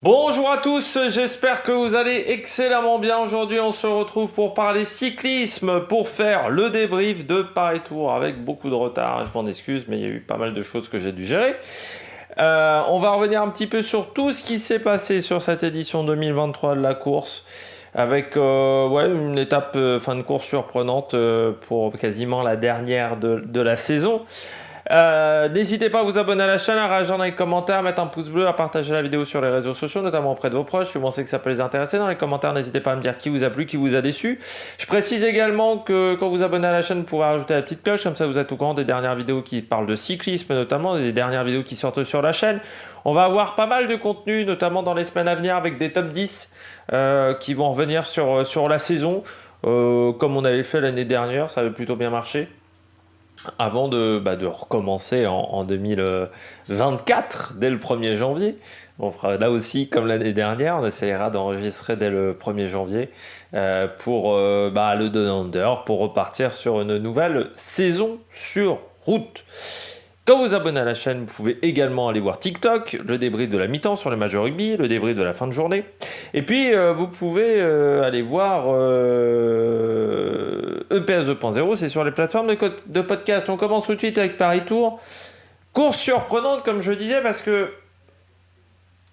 Bonjour à tous, j'espère que vous allez excellemment bien. Aujourd'hui, on se retrouve pour parler cyclisme, pour faire le débrief de Paris Tour avec beaucoup de retard. Je m'en excuse, mais il y a eu pas mal de choses que j'ai dû gérer. On va revenir un petit peu sur tout ce qui s'est passé sur cette édition 2023 de la course, avec une étape fin de course surprenante pour quasiment la dernière de la saison. N'hésitez pas à vous abonner à la chaîne, à réagir dans les commentaires, à mettre un pouce bleu, à partager la vidéo sur les réseaux sociaux, notamment auprès de vos proches. Si vous pensez que ça peut les intéresser, dans les commentaires, n'hésitez pas à me dire qui vous a plu, qui vous a déçu. Je précise également que quand vous abonnez à la chaîne, vous pourrez rajouter la petite cloche, comme ça vous êtes au courant des dernières vidéos qui parlent de cyclisme, notamment des dernières vidéos qui sortent sur la chaîne. On va avoir pas mal de contenu, notamment dans les semaines à venir, avec des top 10 qui vont revenir sur la saison, comme on avait fait l'année dernière, ça avait plutôt bien marché avant de recommencer en 2024, dès le 1er janvier. On fera là aussi, comme l'année dernière, on essaiera d'enregistrer dès le 1er janvier pour le Down Under, pour repartir sur une nouvelle saison sur route. Quand vous vous abonnez à la chaîne, vous pouvez également aller voir TikTok, le débrief de la mi-temps sur les matchs de rugby, le débrief de la fin de journée. Et puis, vous pouvez aller voir EPS 2.0, c'est sur les plateformes de podcast. On commence tout de suite avec Paris Tour. Course surprenante, comme je disais, parce que,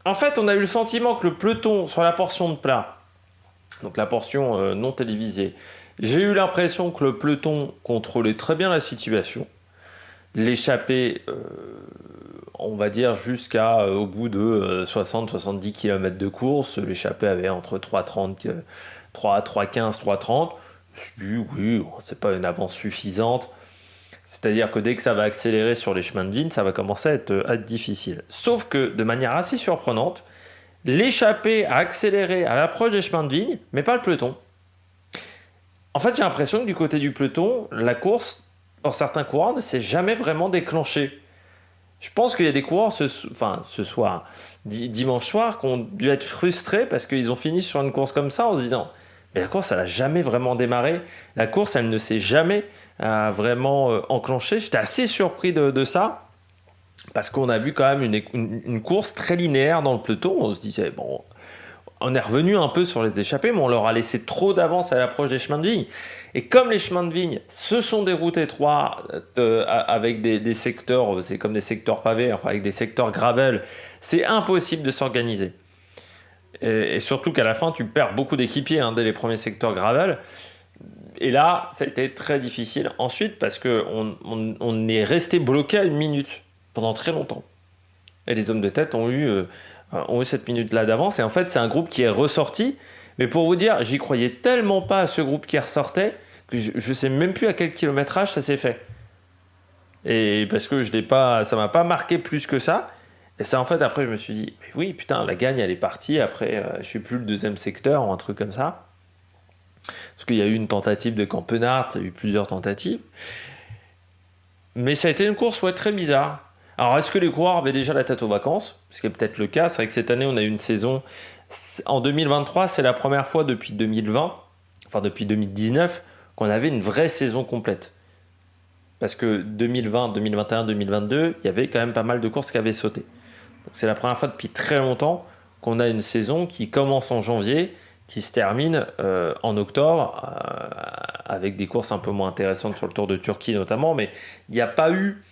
en fait, on a eu le sentiment que le peloton, sur la portion de plat, donc la portion non télévisée, j'ai eu l'impression que le peloton contrôlait très bien la situation. L'échappée, on va dire jusqu'à au bout de 60-70 km de course, l'échappée avait entre 3,30, 3,15, 3,30. Je me suis dit, oui, bon, c'est pas une avance suffisante. C'est-à-dire que dès que ça va accélérer sur les chemins de vigne, ça va commencer à être difficile. Sauf que de manière assez surprenante, l'échappée a accéléré à l'approche des chemins de vigne, mais pas le peloton. En fait, j'ai l'impression que du côté du peloton, la course, pour certains coureurs, ne s'est jamais vraiment déclenchée. Je pense qu'il y a des coureurs ce soir, dimanche soir, qui ont dû être frustrés parce qu'ils ont fini sur une course comme ça en se disant mais la course, elle n'a jamais vraiment démarré. La course, elle ne s'est jamais vraiment enclenchée. J'étais assez surpris de ça parce qu'on a vu quand même une course très linéaire dans le peloton. On se disait, bon, on est revenu un peu sur les échappées, mais on leur a laissé trop d'avance à l'approche des chemins de vigne. Et comme les chemins de vigne, ce sont des routes étroites avec des secteurs, c'est comme des secteurs pavés, enfin avec des secteurs gravel, c'est impossible de s'organiser. Et surtout qu'à la fin, tu perds beaucoup d'équipiers dès les premiers secteurs gravel. Et là, ça a été très difficile. Ensuite, parce qu'on est resté bloqué à une minute pendant très longtemps. Et les hommes de tête ont eu cette minute-là d'avance. Et en fait, c'est un groupe qui est ressorti. Mais pour vous dire, j'y croyais tellement pas à ce groupe qui ressortait que je ne sais même plus à quel kilométrage ça s'est fait. Et parce que ça m'a pas marqué plus que ça. Et ça, en fait, après, je me suis dit, mais oui, putain, la gagne, elle est partie. Après, je suis plus le deuxième secteur ou un truc comme ça. Parce qu'il y a eu une tentative de Campenard, il y a eu plusieurs tentatives. Mais ça a été une course très bizarre. Alors, est-ce que les coureurs avaient déjà la tête aux vacances? Ce qui est peut-être le cas. C'est vrai que cette année, on a eu une saison. En 2023, c'est la première fois depuis 2020, enfin depuis 2019, qu'on avait une vraie saison complète. Parce que 2020, 2021, 2022, il y avait quand même pas mal de courses qui avaient sauté. Donc, c'est la première fois depuis très longtemps qu'on a une saison qui commence en janvier, qui se termine en octobre, avec des courses un peu moins intéressantes sur le Tour de Turquie notamment, mais il n'y a pas eu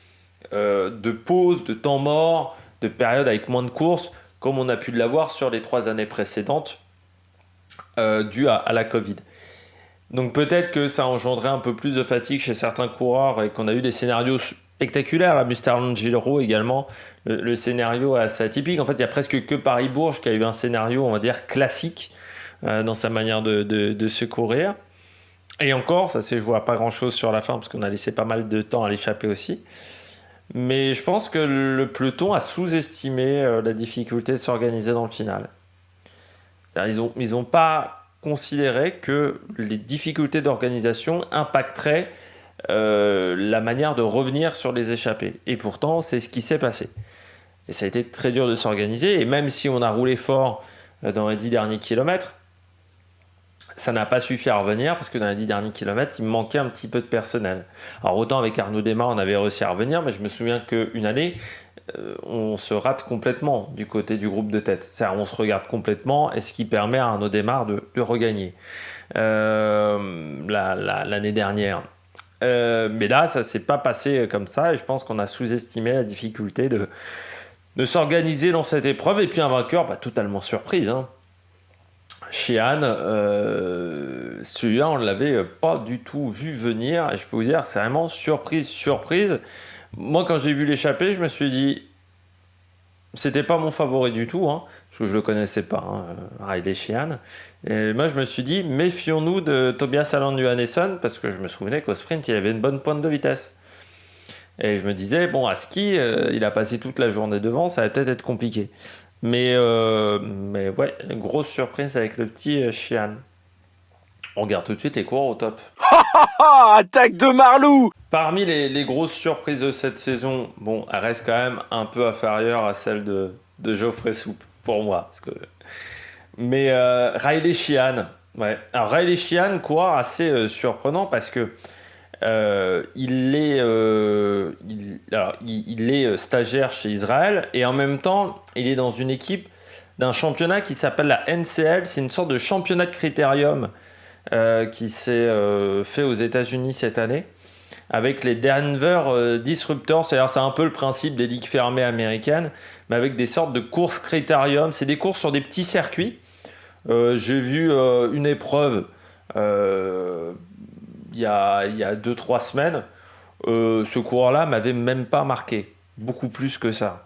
de pause, de temps mort, de période avec moins de courses, comme on a pu l'avoir sur les 3 années précédentes, dû à la Covid. Donc peut-être que ça a engendré un peu plus de fatigue chez certains coureurs et qu'on a eu des scénarios spectaculaires. À Mustarangelo également, le scénario est assez atypique. En fait, il n'y a presque que Paris-Bourges qui a eu un scénario, on va dire, classique dans sa manière de se courir. Et encore, ça c'est, je vois pas grand-chose sur la fin parce qu'on a laissé pas mal de temps à l'échapper aussi. Mais je pense que le peloton a sous-estimé la difficulté de s'organiser dans le final. Ils ont pas considéré que les difficultés d'organisation impacteraient la manière de revenir sur les échappées. Et pourtant, c'est ce qui s'est passé. Et ça a été très dur de s'organiser. Et même si on a roulé fort dans les 10 derniers kilomètres, ça n'a pas suffi à revenir parce que dans les 10 derniers kilomètres, il me manquait un petit peu de personnel. Alors autant avec Arnaud Démare, on avait réussi à revenir, mais je me souviens qu'une année, on se rate complètement du côté du groupe de tête. C'est-à-dire on se regarde complètement, et ce qui permet à Arnaud Démare de regagner l'année dernière. Mais là, ça s'est pas passé comme ça, et je pense qu'on a sous-estimé la difficulté de s'organiser dans cette épreuve. Et puis un vainqueur totalement surprise. Hein. Sheehan, celui-là, on ne l'avait pas du tout vu venir, et je peux vous dire que c'est vraiment surprise. Moi, quand j'ai vu l'échappée, je me suis dit, c'était pas mon favori du tout, hein, parce que je le connaissais pas, Riley Sheehan. Et moi, je me suis dit, méfions-nous de Tobias Allan Johannesson, parce que je me souvenais qu'au sprint, il avait une bonne pointe de vitesse. Et je me disais, bon, à ski, il a passé toute la journée devant, ça va peut-être être compliqué. Mais ouais, grosse surprise avec le petit Sheehan. On regarde tout de suite les coureurs au top. Attaque de Marlou! Parmi les grosses surprises de cette saison, bon, elle reste quand même un peu inférieure à celle de Geoffrey Soupe, pour moi. Mais Riley Sheehan, ouais. Alors Riley Sheehan, coureur assez surprenant parce que il est stagiaire chez Israël, et en même temps, il est dans une équipe d'un championnat qui s'appelle la NCL. C'est une sorte de championnat de critérium qui s'est fait aux États-Unis cette année avec les Denver Disruptors. C'est-à-dire, c'est un peu le principe des ligues fermées américaines, mais avec des sortes de courses critérium. C'est des courses sur des petits circuits. J'ai vu une épreuve il y a 2-3 semaines. Ce coureur-là m'avait même pas marqué, beaucoup plus que ça.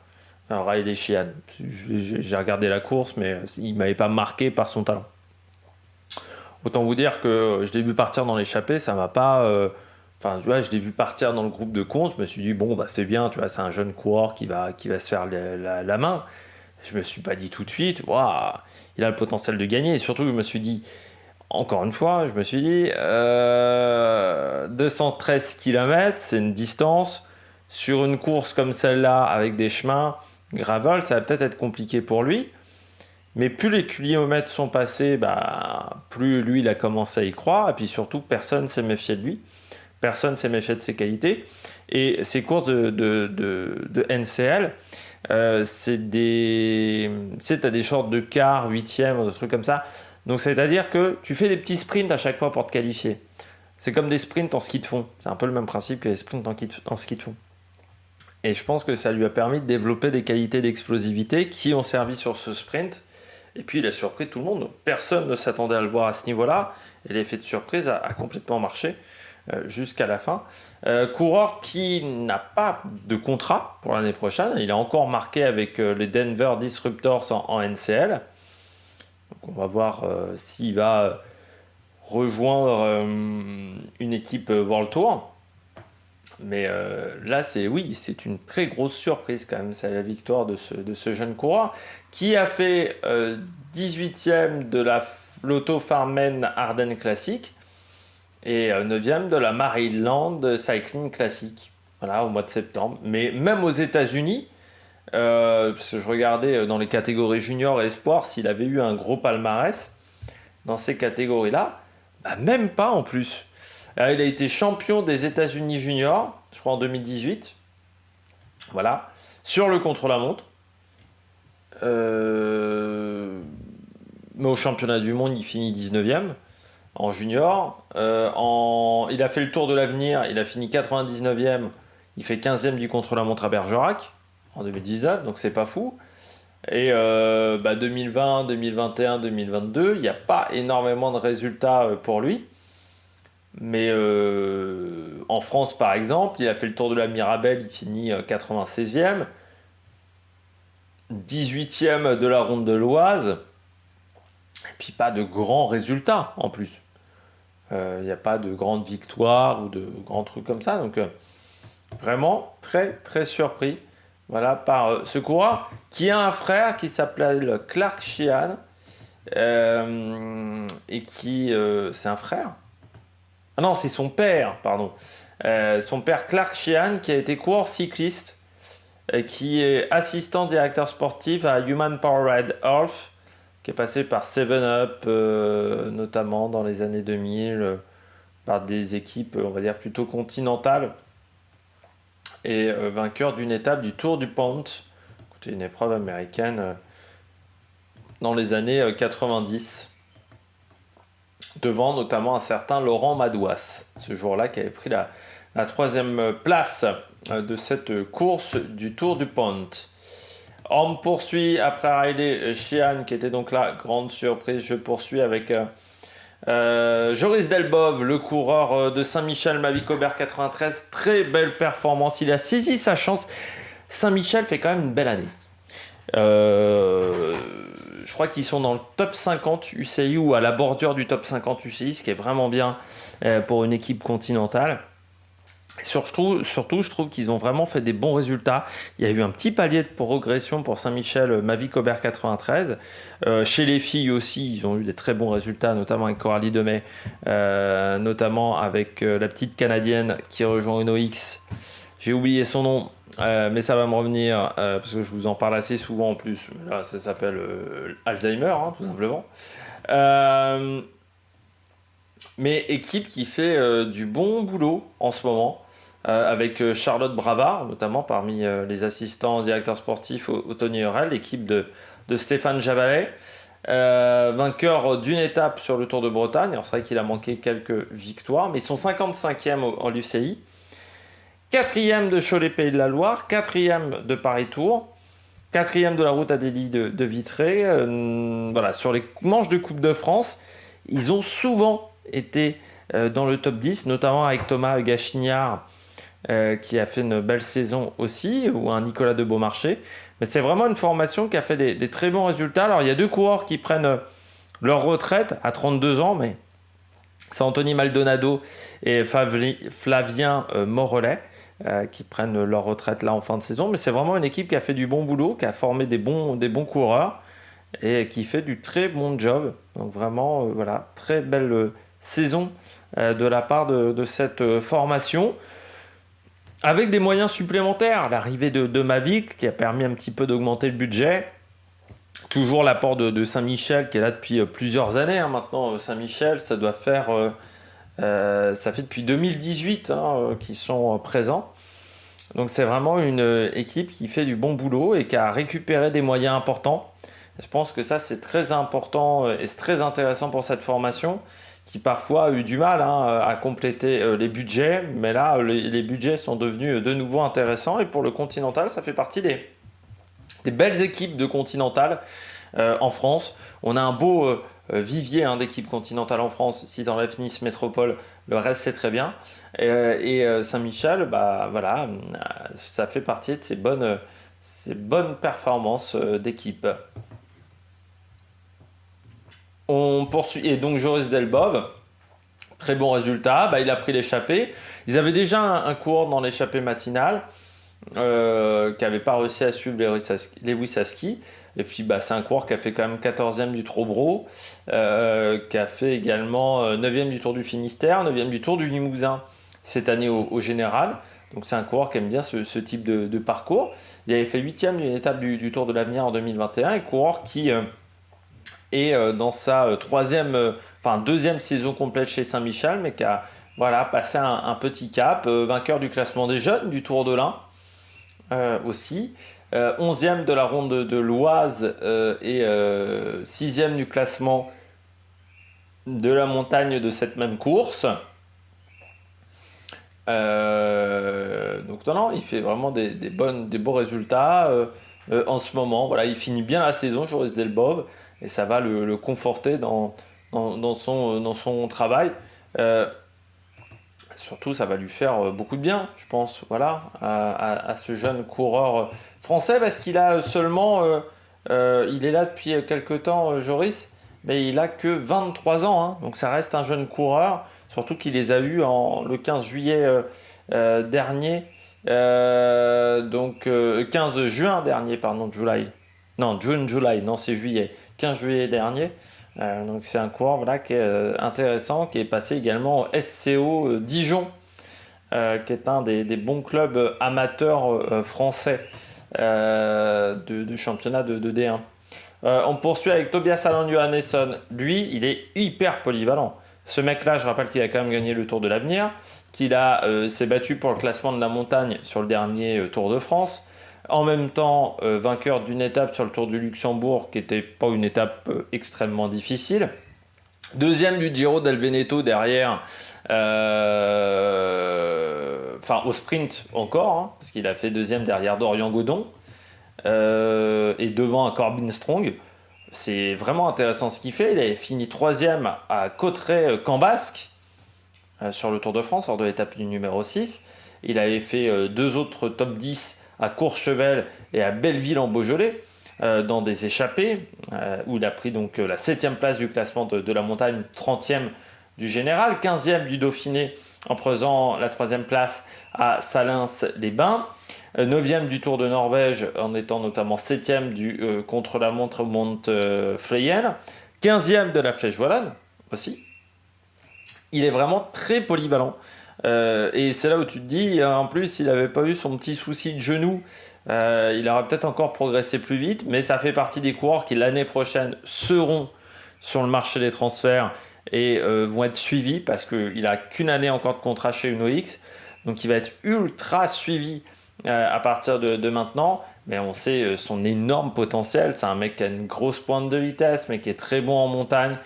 Alors Riley Sheehan, j'ai regardé la course, mais il m'avait pas marqué par son talent. Autant vous dire que je l'ai vu partir dans l'échappée, ça m'a pas. Enfin, tu vois, je l'ai vu partir dans le groupe de compte, je me suis dit, bon, c'est bien, tu vois, c'est un jeune coureur qui va se faire la main. Je me suis pas dit tout de suite, waouh, il a le potentiel de gagner. Et surtout, je me suis dit, encore une fois, 213 km, c'est une distance. Sur une course comme celle-là, avec des chemins gravel, ça va peut-être être compliqué pour lui. Mais plus les kilomètres sont passés, plus lui, il a commencé à y croire. Et puis surtout, personne ne s'est méfié de lui. Personne ne s'est méfié de ses qualités. Et ces courses de NCL, t'as des sortes de quart, huitième, des trucs comme ça. Donc c'est-à-dire que tu fais des petits sprints à chaque fois pour te qualifier. C'est comme des sprints en ski de fond. C'est un peu le même principe que les sprints en ski de fond. Et je pense que ça lui a permis de développer des qualités d'explosivité qui ont servi sur ce sprint. Et puis il a surpris tout le monde. Personne ne s'attendait à le voir à ce niveau-là. Et l'effet de surprise a complètement marché jusqu'à la fin. Coureur qui n'a pas de contrat pour l'année prochaine. Il est encore marqué avec les Denver Disruptors en NCL. Donc on va voir s'il va rejoindre une équipe World Tour. Mais là, c'est une très grosse surprise quand même. C'est la victoire de ce jeune coureur qui a fait 18e de la Lotto Farmen Ardennes Classic et 9e de la Maryland Cycling Classic. Voilà, au mois de septembre. Mais même aux États-Unis, parce que je regardais dans les catégories juniors et espoir s'il avait eu un gros palmarès dans ces catégories-là, même pas en plus. Alors, il a été champion des États-Unis juniors, je crois en 2018. Voilà, sur le contre-la-montre. Mais au championnat du monde, il finit 19e en junior. Il a fait le Tour de l'Avenir, il a fini 99e. Il fait 15e du contre-la-montre à Bergerac en 2019, donc c'est pas fou. Et 2020, 2021, 2022, il n'y a pas énormément de résultats pour lui. Mais en France, par exemple, il a fait le Tour de la Mirabelle, il finit 96e. 18e de la Ronde de l'Oise. Et puis pas de grands résultats en plus. Il n'y a pas de grandes victoires ou de grands trucs comme ça. Donc vraiment très très surpris par ce coureur qui a un frère qui s'appelle Clark Sheehan. Et qui... c'est un frère ? Ah non, c'est son père, pardon. Son père Clark Sheehan, qui a été coureur cycliste, qui est assistant directeur sportif à Human Powered Health, qui est passé par 7up, notamment dans les années 2000, par des équipes, on va dire, plutôt continentales. et vainqueur d'une étape du Tour du Pont, une épreuve américaine dans les années 90, devant notamment un certain Laurent Madouas, ce jour-là qui avait pris la 3e place de cette course du Tour du Pont. On poursuit après Riley Sheehan, qui était donc la grande surprise. Je poursuis avec Joris Delbove, le coureur de Saint-Michel, Mavic Aubert 93. Très belle performance, il a saisi sa chance. Saint-Michel fait quand même une belle année. Je crois qu'ils sont dans le top 50 UCI ou à la bordure du top 50 UCI, ce qui est vraiment bien pour une équipe continentale. Et surtout, je trouve qu'ils ont vraiment fait des bons résultats. Il y a eu un petit palier de progression pour Saint-Michel, Mavic Aubert 93. Chez les filles aussi, ils ont eu des très bons résultats, notamment avec Coralie Demey, notamment avec la petite Canadienne qui rejoint Uno X. J'ai oublié son nom, mais ça va me revenir, parce que je vous en parle assez souvent en plus. Là, ça s'appelle Alzheimer, tout simplement. Mais équipe qui fait du bon boulot en ce moment, avec Charlotte Bravard, notamment parmi les assistants directeurs sportifs au Tony Hurel, l'équipe de Stéphane Javalet, vainqueur d'une étape sur le Tour de Bretagne. Alors c'est vrai qu'il a manqué quelques victoires, mais ils sont 55e en l'UCI, 4e de Cholet-Pays de la Loire, 4e de Paris-Tours, 4e de la route Adélie de Vitré. Voilà, sur les manches de Coupe de France, ils ont souvent été dans le top 10, notamment avec Thomas Gachignard, qui a fait une belle saison aussi, ou un Nicolas de Beaumarchais. Mais c'est vraiment une formation qui a fait des très bons résultats. Alors il y a 2 coureurs qui prennent leur retraite à 32 ans, mais c'est Anthony Maldonado et Flavien Morellet qui prennent leur retraite là en fin de saison. Mais c'est vraiment une équipe qui a fait du bon boulot, qui a formé des bons coureurs et qui fait du très bon job. Donc vraiment, voilà, très belle saison de la part de cette formation, avec des moyens supplémentaires. L'arrivée de Mavic qui a permis un petit peu d'augmenter le budget. Toujours l'apport de Saint-Michel qui est là depuis plusieurs années maintenant. Saint-Michel, ça doit faire ça fait depuis 2018 qu'ils sont présents. Donc c'est vraiment une équipe qui fait du bon boulot et qui a récupéré des moyens importants. Je pense que ça c'est très important et c'est très intéressant pour cette formation, qui parfois a eu du mal à compléter les budgets, mais là les budgets sont devenus de nouveau intéressants, et pour le Continental ça fait partie des belles équipes de Continental en France. On a un beau vivier d'équipes continentales en France. Si tu enlèves Nice Métropole, le reste c'est très bien, et Saint-Michel, voilà, ça fait partie de ces bonnes performances d'équipe. On poursuit, et donc Joris Delbove, très bon résultat, il a pris l'échappée. Ils avaient déjà un coureur dans l'échappée matinale qui n'avait pas réussi à suivre Lewis Aski. Et puis c'est un coureur qui a fait quand même 14e du Trobro, qui a fait également 9e du Tour du Finistère, 9e du Tour du Limousin cette année au Général. Donc c'est un coureur qui aime bien ce type de parcours. Il avait fait 8e d'une étape du Tour de l'Avenir en 2021, et coureur qui est dans sa deuxième saison complète chez Saint-Michel, mais qui a passé un petit cap, vainqueur du classement des jeunes du Tour de l'Ain aussi, 11e de la ronde de l'Oise et 6e du classement de la montagne de cette même course. Donc non, il fait vraiment des beaux résultats en ce moment. Voilà, il finit bien la saison, Joris Delbove, et ça va le conforter dans son travail. Surtout, ça va lui faire beaucoup de bien, je pense, à ce jeune coureur français, parce qu'il a seulement, il est là depuis quelques temps, Joris, mais il a que 23 ans, donc ça reste un jeune coureur, surtout qu'il les a eus le 15 juillet dernier, 15 juin dernier, pardon, July, non, c'est juillet, 15 juillet dernier. Donc c'est un coureur qui est intéressant, qui est passé également au SCO Dijon, qui est un des bons clubs amateurs français de championnat de D1. On poursuit avec Tobias Allan Johannesson. Lui, il est hyper polyvalent. Ce mec-là, je rappelle qu'il a quand même gagné le Tour de l'Avenir, qu'il s'est battu pour le classement de la montagne sur le dernier Tour de France. En même temps, vainqueur d'une étape sur le Tour du Luxembourg, qui n'était pas une étape extrêmement difficile. Deuxième du Giro del Veneto derrière, au sprint encore, hein, parce qu'il a fait deuxième derrière Dorian Godon, et devant un Corbin Strong. C'est vraiment intéressant ce qu'il fait. Il avait fini troisième à Cauterets-Cambasque sur le Tour de France, lors de l'étape du numéro 6. Il avait fait deux autres top 10 à Courchevel et à Belleville en Beaujolais, dans des échappées, où il a pris donc la 7e place du classement de la montagne, 30e du général, 15e du Dauphiné en prenant la 3e place à Salins-les-Bains, 9e du Tour de Norvège en étant notamment 7e du contre-la-montre Mont Fleyen, 15e de la Flèche Wallonne aussi. Il est vraiment très polyvalent. Et c'est là où tu te dis, en plus, il n'avait pas eu son petit souci de genou, il aurait peut-être encore progressé plus vite, mais ça fait partie des coureurs qui l'année prochaine seront sur le marché des transferts et vont être suivis parce qu'il n'a qu'une année encore de contrat chez UnoX, donc il va être ultra suivi à partir de maintenant. Mais on sait son énorme potentiel. C'est un mec qui a une grosse pointe de vitesse, mais qui est très bon en montagne,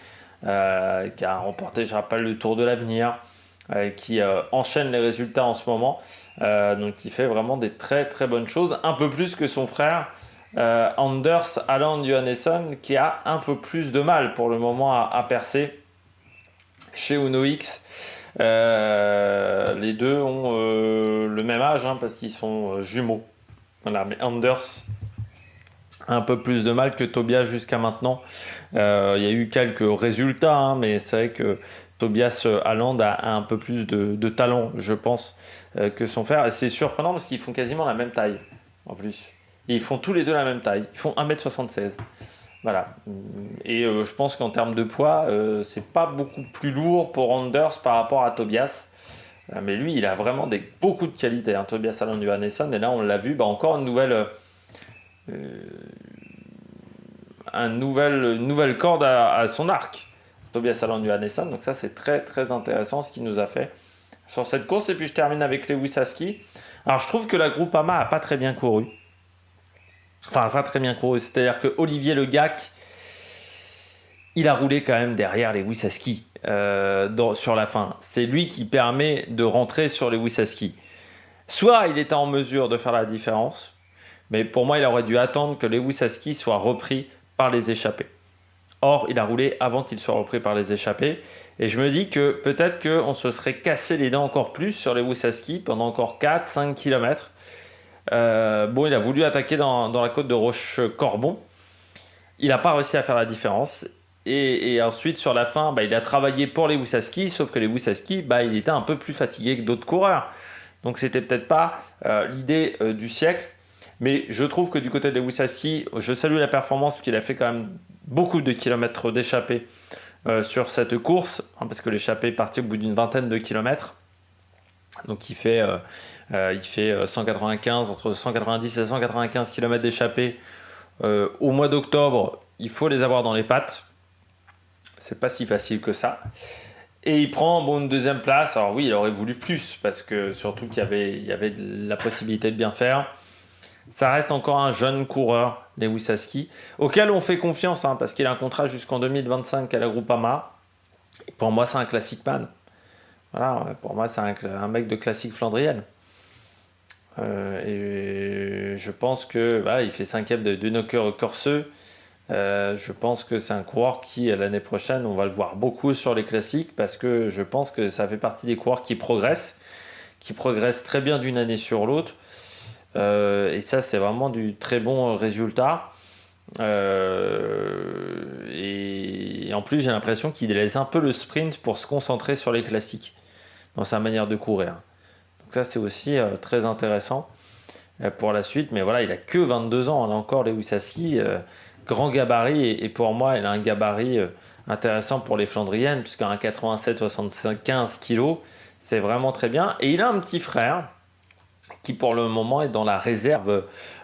qui a remporté, je rappelle, le Tour de l'Avenir, qui enchaîne les résultats en ce moment. Donc il fait vraiment des très très bonnes choses, un peu plus que son frère Anders Allan Johannesson, qui a un peu plus de mal pour le moment à percer chez UnoX. Les deux ont le même âge, hein, parce qu'ils sont jumeaux. Voilà, mais Anders a un peu plus de mal que Tobias jusqu'à maintenant. Il y a eu quelques résultats, hein, mais c'est vrai que Tobias Alland a un peu plus de talent, je pense, que son frère. Et c'est surprenant parce qu'ils font quasiment la même taille, en plus. Et ils font tous les deux la même taille. Ils font 1m76. Voilà. Et je pense qu'en termes de poids, c'est pas beaucoup plus lourd pour Anders par rapport à Tobias. Mais lui, il a vraiment beaucoup de qualité, hein, Tobias Alland Johannesson. Et là, on l'a vu, encore une nouvelle corde à son arc. Tobias Alland Johannesson. Donc ça, c'est très très intéressant ce qu'il nous a fait sur cette course. Et puis je termine avec Lewis Husky. Alors je trouve que la Groupama a pas très bien couru. Enfin, pas très bien couru. C'est-à-dire que Olivier Le Gac, il a roulé quand même derrière Lewis Husky sur la fin. C'est lui qui permet de rentrer sur Lewis Husky. Soit il était en mesure de faire la différence, mais pour moi, il aurait dû attendre que Lewis Husky soit repris par les échappés. Or, il a roulé avant qu'il soit repris par les échappés. Et je me dis que peut-être qu'on se serait cassé les dents encore plus sur Lewis Husky pendant encore 4-5 km. Il a voulu attaquer dans la côte de Roche-Corbon. Il n'a pas réussi à faire la différence. Et ensuite, sur la fin, il a travaillé pour Lewis Husky, sauf que Lewis Husky, il était un peu plus fatigué que d'autres coureurs. Donc, c'était peut-être pas l'idée du siècle. Mais je trouve que du côté de Lewis Husky, je salue la performance parce qu'il a fait quand même beaucoup de kilomètres d'échappée sur cette course, hein, parce que l'échappée est partie au bout d'une vingtaine de kilomètres. Donc il fait 195, entre 190 et 195 km d'échappée au mois d'octobre. Il faut les avoir dans les pattes. C'est pas si facile que ça. Et il prend une deuxième place. Alors oui, il aurait voulu plus, parce que surtout qu'il y avait la possibilité de bien faire. Ça reste encore un jeune coureur, Lewis Husky, auquel on fait confiance, hein, parce qu'il a un contrat jusqu'en 2025 à la Groupama. Pour moi, c'est un classic man. Voilà, pour moi, c'est un mec de classique flandrienne. Et je pense que il fait 5e de Nocker Corseux. Je pense que c'est un coureur qui, l'année prochaine, on va le voir beaucoup sur les classiques, parce que je pense que ça fait partie des coureurs qui progressent très bien d'une année sur l'autre. Et ça, c'est vraiment du très bon résultat. Et en plus, j'ai l'impression qu'il laisse un peu le sprint pour se concentrer sur les classiques dans sa manière de courir. Donc ça, c'est aussi très intéressant pour la suite. Mais voilà, il a que 22 ans. Là encore, Lewis Husky, grand gabarit. Et pour moi, il a un gabarit intéressant pour les Flandriennes, puisqu'un 87-75 kg, c'est vraiment très bien. Et il a un petit frère qui pour le moment est dans la réserve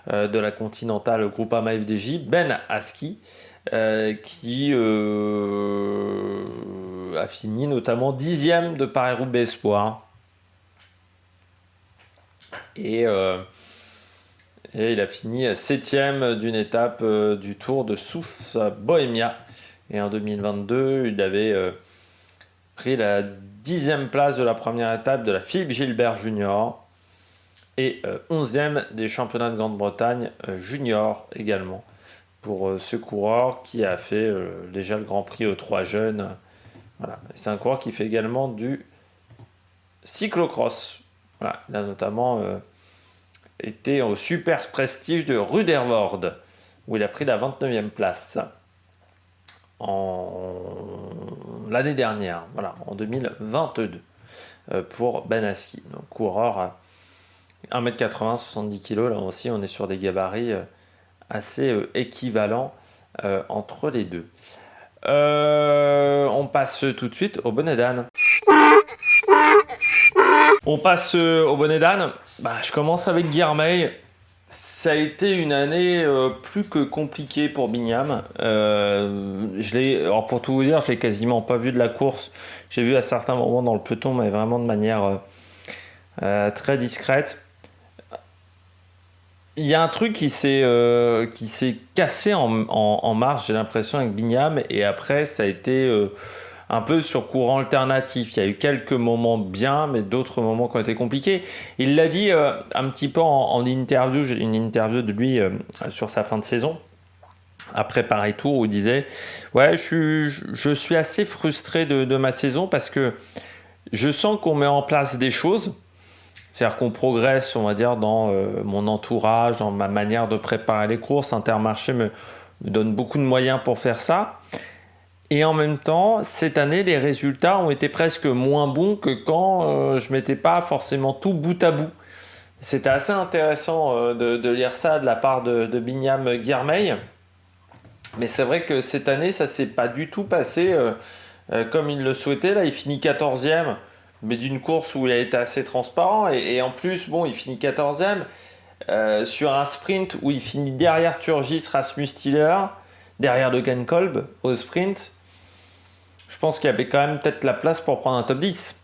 de la Continental Groupama FDJ, Ben Husky, qui a fini notamment 10e de Paris-Roubaix Espoir. Et il a fini 7e d'une étape du Tour de Sousse Bohémia. Et en 2022, il avait pris la 10e place de la première étape de la Philippe Gilbert Junior. Et 11e des championnats de Grande-Bretagne junior également. Pour ce coureur qui a fait déjà le Grand Prix aux 3 jeunes. Voilà. C'est un coureur qui fait également du cyclocross. Voilà. Il a notamment été au Super Prestige de Ruddervoorde, où il a pris la 29e place l'année dernière, voilà, en 2022, pour Ben Askey. Donc, coureur à 1m80, 70 kg, là aussi on est sur des gabarits assez équivalents entre les deux. On passe tout de suite au bonnet d'âne. On passe au bonnet d'âne. Je commence avec Guilherme. Ça a été une année plus que compliquée pour Bignam. Alors pour tout vous dire, je l'ai quasiment pas vu de la course. J'ai vu à certains moments dans le peloton, mais vraiment de manière très discrète. Il y a un truc qui s'est cassé en marche, j'ai l'impression, avec Bignam. Et après, ça a été un peu sur courant alternatif. Il y a eu quelques moments bien, mais d'autres moments qui ont été compliqués. Il l'a dit un petit peu en interview. J'ai une interview de lui sur sa fin de saison, après Paris Tour, où il disait « Ouais, je suis assez frustré de ma saison parce que je sens qu'on met en place des choses. » C'est-à-dire qu'on progresse, on va dire, dans mon entourage, dans ma manière de préparer les courses. Intermarché me donne beaucoup de moyens pour faire ça. Et en même temps, cette année, les résultats ont été presque moins bons que quand je ne mettais pas forcément tout bout à bout. C'était assez intéressant de lire ça de la part de Bignam Guilherme. Mais c'est vrai que cette année, ça ne s'est pas du tout passé comme il le souhaitait. Là, il finit 14e. Mais d'une course où il a été assez transparent. Et en plus, il finit 14e sur un sprint où il finit derrière Turgis, Rasmus Stiller, derrière Logan Kolb au sprint. Je pense qu'il y avait quand même peut-être la place pour prendre un top 10.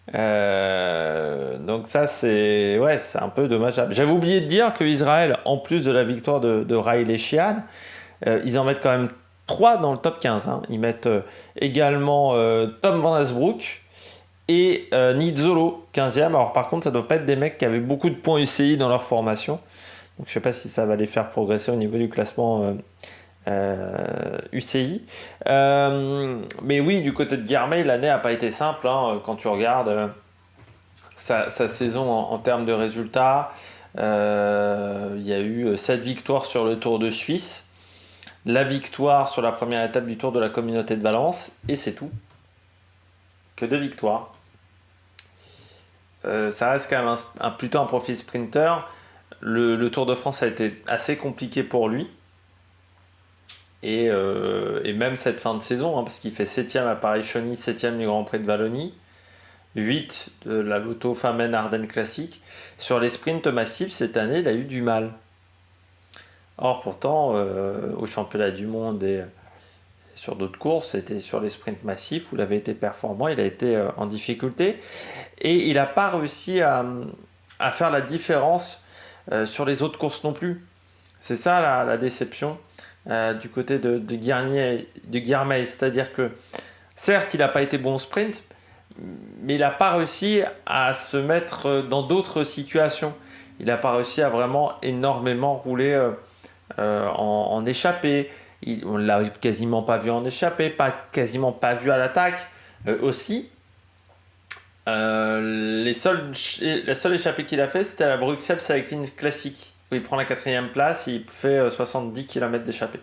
Donc ça, c'est un peu dommageable. J'avais oublié de dire que Israël, en plus de la victoire de Riley Sheehan, ils en mettent quand même 3 dans le top 15. Hein. Ils mettent également Tom Van Asbroek, et Nizzolo, 15e. Alors par contre, ça doit pas être des mecs qui avaient beaucoup de points UCI dans leur formation. Donc je sais pas si ça va les faire progresser au niveau du classement UCI. Mais oui, du côté de Guilherme, l'année n'a pas été simple. Hein, quand tu regardes sa saison en termes de résultats, il y a eu 7 victoires sur le Tour de Suisse, la victoire sur la première étape du Tour de la Communauté de Valence, et c'est tout. Que 2 victoires. Ça reste quand même plutôt un profil sprinter. Le Tour de France a été assez compliqué pour lui. Et même cette fin de saison, parce qu'il fait 7e à Paris-Chauny, 7e du Grand Prix de Wallonie, 8 de la Lotto Femmes Ardennes Classique. Sur les sprints massifs, cette année, il a eu du mal. Or, pourtant, au championnat du monde et sur d'autres courses, c'était sur les sprints massifs où il avait été performant, il a été en difficulté et il n'a pas réussi à faire la différence sur les autres courses non plus. C'est ça la déception du côté de Guilherme, c'est-à-dire que certes il n'a pas été bon au sprint, mais il n'a pas réussi à se mettre dans d'autres situations. Il n'a pas réussi à vraiment énormément rouler en échappée. On ne l'a quasiment pas vu en échappée, quasiment pas vu à l'attaque aussi. La seule échappée qu'il a fait, c'était à la Bruxelles Cycling Classic, où il prend la 4e place et il fait 70 km d'échappée.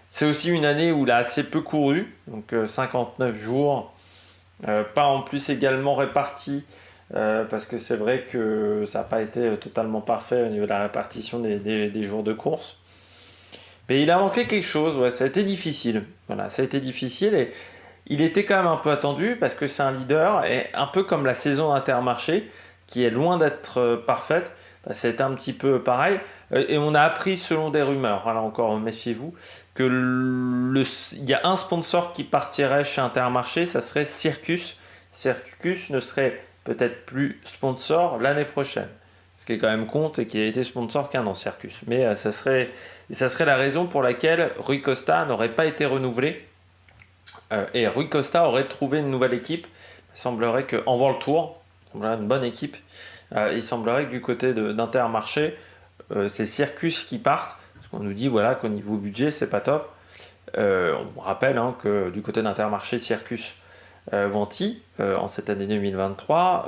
C'est aussi une année où il a assez peu couru, donc 59 jours, pas en plus également réparti, parce que c'est vrai que ça n'a pas été totalement parfait au niveau de la répartition des jours de course. Mais il a manqué quelque chose, ça a été difficile. Voilà, ça a été difficile et il était quand même un peu attendu parce que c'est un leader et un peu comme la saison d'Intermarché qui est loin d'être parfaite. c'était un petit peu pareil. Et on a appris selon des rumeurs, là encore méfiez-vous, que il y a un sponsor qui partirait chez Intermarché, ça serait Circus. Circus ne serait peut-être plus sponsor l'année prochaine. Ce qui est quand même compte et qui a été sponsor qu'un an, Circus. Mais ça serait la raison pour laquelle Rui Costa n'aurait pas été renouvelé. Et Rui Costa aurait trouvé une nouvelle équipe. Il semblerait qu'en World Tour, une bonne équipe, il semblerait que du côté d'Intermarché, c'est Circus qui partent. Parce qu'on nous dit voilà, qu'au niveau budget, c'est pas top. On rappelle que du côté d'Intermarché, Circus Venti, en cette année 2023,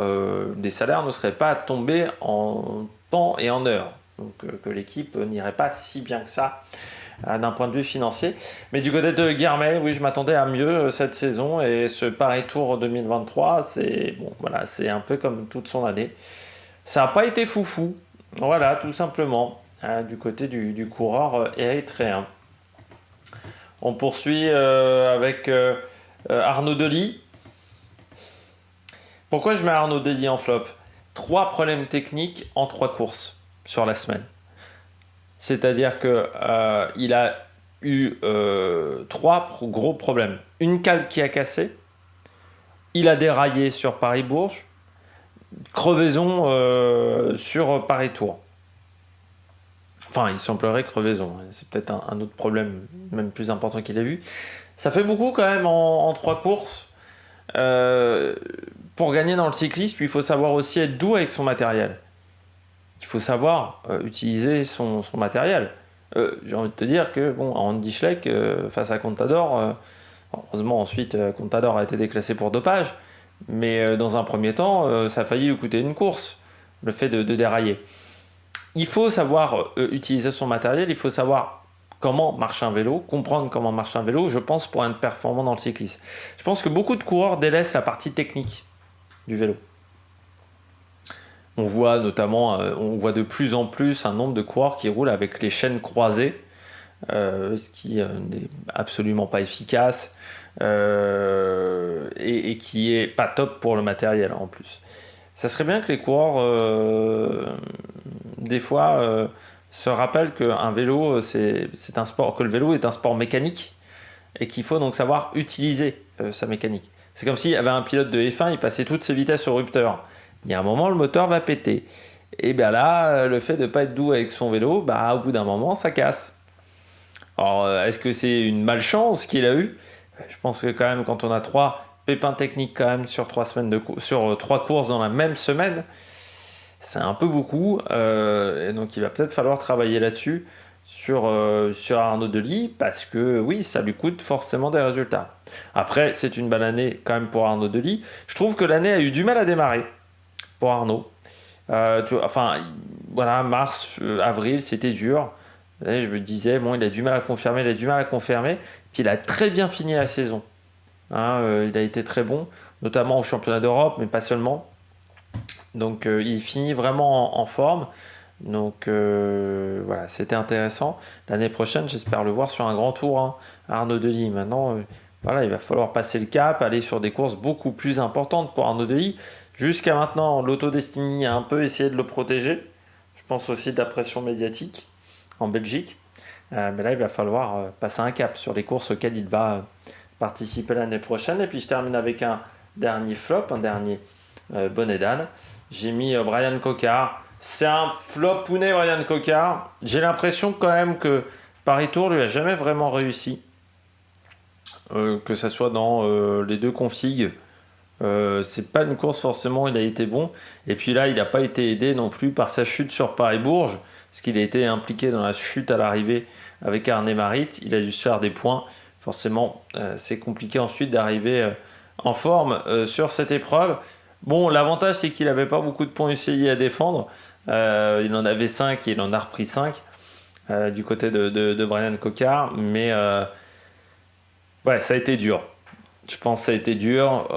des salaires ne seraient pas tombés en temps et en heure. Donc que l'équipe n'irait pas si bien que ça d'un point de vue financier. Mais du côté de Guilhermet, oui, je m'attendais à mieux cette saison. Et ce Paris Tour 2023, c'est un peu comme toute son année. Ça n'a pas été foufou. Voilà, tout simplement, du côté du coureur érythréen. On poursuit avec Arnaud Delis. Pourquoi je mets Arnaud Delis en flop ? 3 problèmes techniques en 3 courses sur la semaine. C'est-à-dire qu'il a eu 3 gros problèmes. Une cale qui a cassé, il a déraillé sur Paris-Bourges, crevaison sur Paris-Tour. Enfin, il semblerait crevaison. C'est peut-être un autre problème, même plus important qu'il a eu. Ça fait beaucoup quand même en 3 courses. Pour gagner dans le cyclisme, il faut savoir aussi être doux avec son matériel. Il faut savoir utiliser son matériel. J'ai envie de te dire que, Andy Schleck, face à Contador, heureusement ensuite Contador a été déclassé pour dopage, mais dans un premier temps, ça a failli lui coûter une course, le fait de dérailler. Il faut savoir utiliser son matériel, il faut savoir comment marche un vélo, comprendre comment marche un vélo, je pense, pour être performant dans le cyclisme. Je pense que beaucoup de coureurs délaissent la partie technique du vélo. On voit de plus en plus un nombre de coureurs qui roulent avec les chaînes croisées, ce qui n'est absolument pas efficace et qui est pas top pour le matériel en plus. Ça serait bien que les coureurs, des fois, se rappellent qu'un vélo, c'est un sport, que le vélo est un sport mécanique et qu'il faut donc savoir utiliser sa mécanique. C'est comme s'il y avait un pilote de F1, il passait toutes ses vitesses au rupteur. Il y a un moment, le moteur va péter. Et bien là, le fait de ne pas être doux avec son vélo, au bout d'un moment, ça casse. Alors, est-ce que c'est une malchance qu'il a eu ? Je pense que quand même, quand on a 3 pépins techniques quand même sur 3 courses dans la même semaine, c'est un peu beaucoup. Et donc, il va peut-être falloir travailler là-dessus sur Arnaud Delis, parce que oui, ça lui coûte forcément des résultats. Après, c'est une belle année quand même pour Arnaud Delis. Je trouve que l'année a eu du mal à démarrer pour Arnaud. Mars, avril, c'était dur. Et je me disais, il a du mal à confirmer, Puis il a très bien fini la saison. Il a été très bon, notamment au championnat d'Europe, mais pas seulement. Donc il finit vraiment en forme. Donc c'était intéressant. L'année prochaine, j'espère le voir sur un grand tour, Arnaud Delis. Maintenant, il va falloir passer le cap, aller sur des courses beaucoup plus importantes pour Arnaud Delis. Jusqu'à maintenant, l'Auto-Destiny a un peu essayé de le protéger. Je pense aussi de la pression médiatique en Belgique. Mais là, il va falloir passer un cap sur les courses auxquelles il va participer l'année prochaine. Et puis, je termine avec un dernier flop, un dernier bonnet d'âne. J'ai mis Brian Cocard. C'est un flopounet, Brian Cocard. J'ai l'impression quand même que Paris Tour lui a jamais vraiment réussi. Que ça soit dans les 2 configs. C'est pas une course forcément, il a été bon. Et puis là, il n'a pas été aidé non plus par sa chute sur Paris-Bourges, parce qu'il a été impliqué dans la chute à l'arrivée avec Arne Marit. Il a dû se faire des points. Forcément, c'est compliqué ensuite d'arriver en forme sur cette épreuve. Bon, l'avantage, c'est qu'il n'avait pas beaucoup de points UCI à défendre. Il en avait 5 et il en a repris 5 du côté de Brian Cocard. Mais ça a été dur. Je pense que ça a été dur.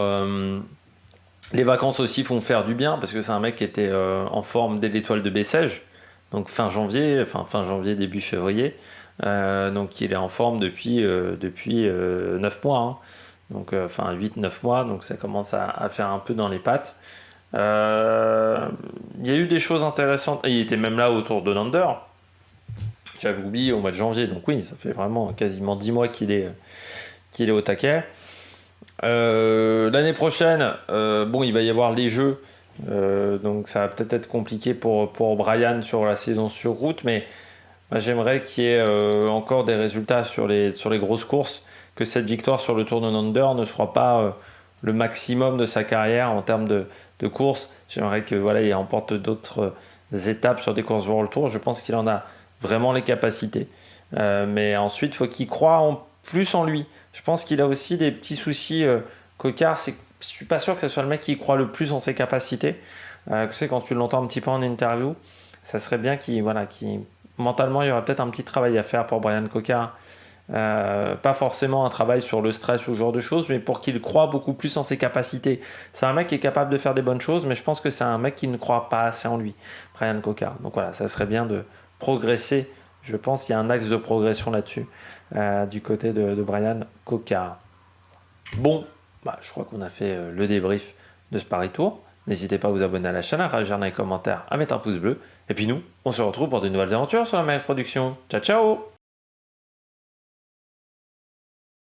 Les vacances aussi font faire du bien, parce que c'est un mec qui était en forme dès l'étoile de Bessèges, donc fin janvier, début février. Donc il est en forme depuis 9 mois, donc 8-9 mois, donc ça commence à faire un peu dans les pattes. Il y a eu des choses intéressantes. Il était même là autour de Lander. J'avais oublié au mois de janvier, donc oui, ça fait vraiment quasiment 10 mois qu'il est au taquet. L'année prochaine, il va y avoir les jeux, donc ça va peut-être être compliqué pour Brian sur la saison sur route, mais moi, j'aimerais qu'il y ait encore des résultats sur les grosses courses, que cette victoire sur le Tour de Lander ne soit pas le maximum de sa carrière en termes de courses. J'aimerais que voilà, il remporte d'autres étapes sur des courses World Tour. Je pense qu'il en a vraiment les capacités. Mais ensuite, il faut qu'il croie plus en lui. Je pense qu'il a aussi des petits soucis. Coquard, je suis pas sûr que ce soit le mec qui croit le plus en ses capacités. Tu sais, quand tu l'entends un petit peu en interview, ça serait bien mentalement, il y aurait peut-être un petit travail à faire pour Brian Coquard. Pas forcément un travail sur le stress ou ce genre de choses, mais pour qu'il croie beaucoup plus en ses capacités. C'est un mec qui est capable de faire des bonnes choses, mais je pense que c'est un mec qui ne croit pas assez en lui, Brian Coquard. Donc voilà, ça serait bien de progresser. Je pense qu'il y a un axe de progression là-dessus, du côté de Brian Coquard. Bon, je crois qu'on a fait le débrief de ce Paris Tour. N'hésitez pas à vous abonner à la chaîne, à réagir dans les commentaires, à mettre un pouce bleu. Et puis nous, on se retrouve pour de nouvelles aventures sur la Meilleure Production. Ciao, ciao!